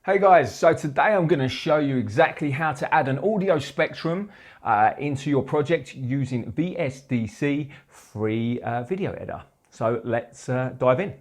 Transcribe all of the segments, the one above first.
Hey guys, so today I'm going to show you exactly how to add an audio spectrum into your project using VSDC free video editor. So let's dive in.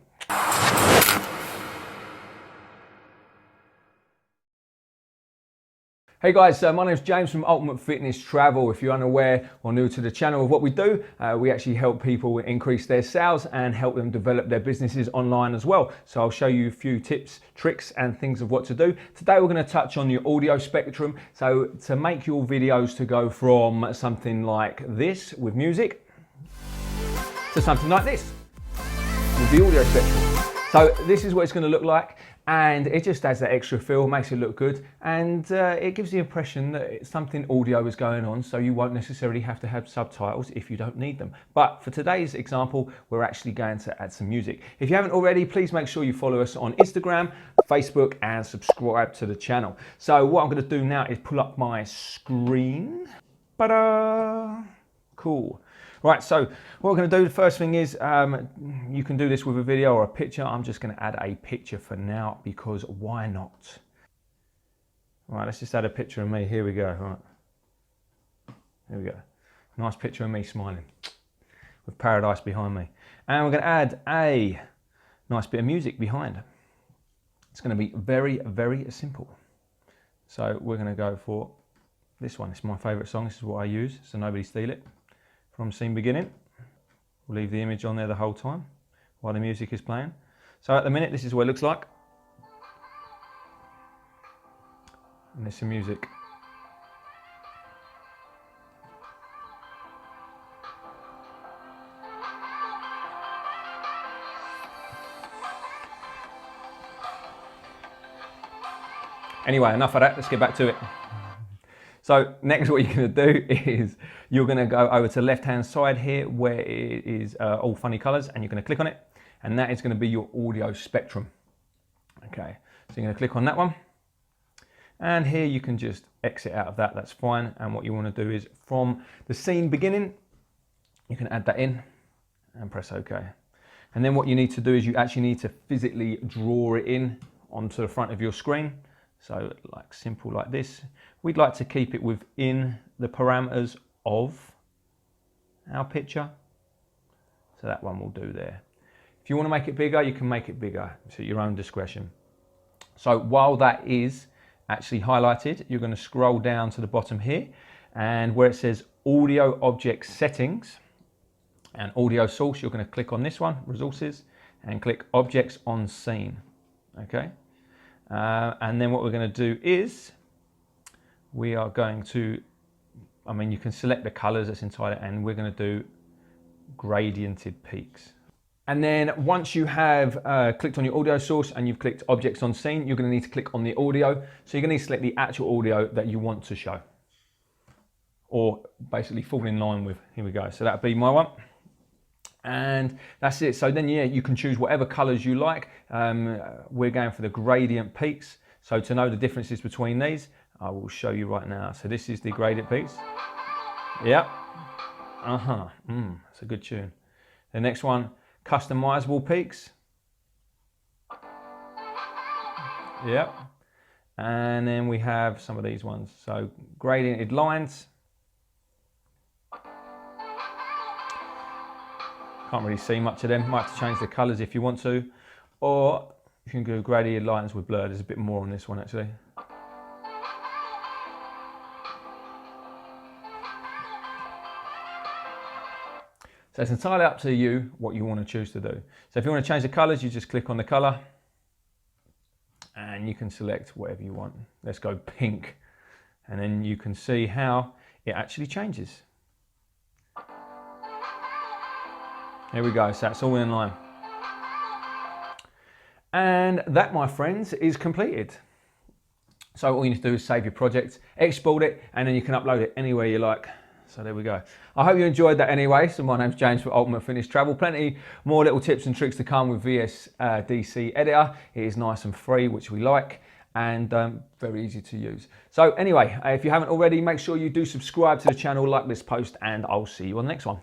Hey guys, my name is James from Ultimate Fitness Travel. If you're unaware or new to the channel of what we do, we actually help people increase their sales and help them develop their businesses online as well. So I'll show you a few tips, tricks and things of what to do. Today we're going to touch on your audio spectrum. So to make your videos to go from something like this with music to something like this with the audio spectrum. So this is what it's going to look like, and it just adds that extra feel, makes it look good, and it gives the impression that something audio is going on, so you won't necessarily have to have subtitles if you don't need them. But for today's example, we're actually going to add some music. If you haven't already, please make sure you follow us on Instagram, Facebook, and subscribe to the channel. So what I'm going to do now is pull up my screen. Ta-da! Cool. Right, so what we're going to do, the first thing is, you can do this with a video or a picture. I'm just going to add a picture for now, because why not? Right, let's just add a picture of me. Here we go. Right. Here we go. Nice picture of me smiling with paradise behind me. And we're going to add a nice bit of music behind. It's going to be very, very simple. So we're going to go for this one. It's my favourite song. This is what I use, so nobody steal it. From scene beginning, we'll leave the image on there the whole time while the music is playing. So at the minute, this is what it looks like. And there's some music. Anyway, enough of that, let's get back to it. So next what you're going to do is you're going to go over to the left hand side here where it is all funny colors, and you're going to click on it, and that is going to be your audio spectrum. Okay, so you're going to click on that one, and here you can just exit out of that, that's fine. And what you want to do is from the scene beginning, you can add that in and press OK. And then what you need to do is you actually need to physically draw it in onto the front of your screen. So like simple like this. We'd like to keep it within the parameters of our picture. So that one will do there. If you want to make it bigger, you can make it bigger. It's at your own discretion. So while that is actually highlighted, you're going to scroll down to the bottom here, and where it says audio object settings and audio source, you're going to click on this one, resources, and click objects on scene. Okay. And then what we're going to do is we are going to, you can select the colors, that's entirely, and we're going to do gradiented peaks. And then once you have clicked on your audio source and you've clicked objects on scene, you're going to need to click on the audio. So you're going to need to select the actual audio that you want to show, or basically fall in line with. Here we go. So that'll be my one. And that's it. So then, yeah, you can choose whatever colors you like. We're going for the gradient peaks. So to know the differences between these, I will show you right now. So this is the gradient peaks. Yep. It's a good tune. The next one, customizable peaks. Yep. And then we have some of these ones. So gradiented lines. Can't really see much of them. Might have to change the colors if you want to, or you can do gradiented lines with blur. There's a bit more on this one actually. So it's entirely up to you what you want to choose to do. So if you want to change the colors, you just click on the color and you can select whatever you want. Let's go pink, and then you can see how it actually changes. Here we go, so that's all in line. And that, my friends, is completed. So all you need to do is save your project, export it, and then you can upload it anywhere you like. So there we go. I hope you enjoyed that anyway. So my name's James from Ultimate Fitness Travel. Plenty more little tips and tricks to come with VSDC Editor. It is nice and free, which we like, and very easy to use. So anyway, if you haven't already, make sure you do subscribe to the channel, like this post, and I'll see you on the next one.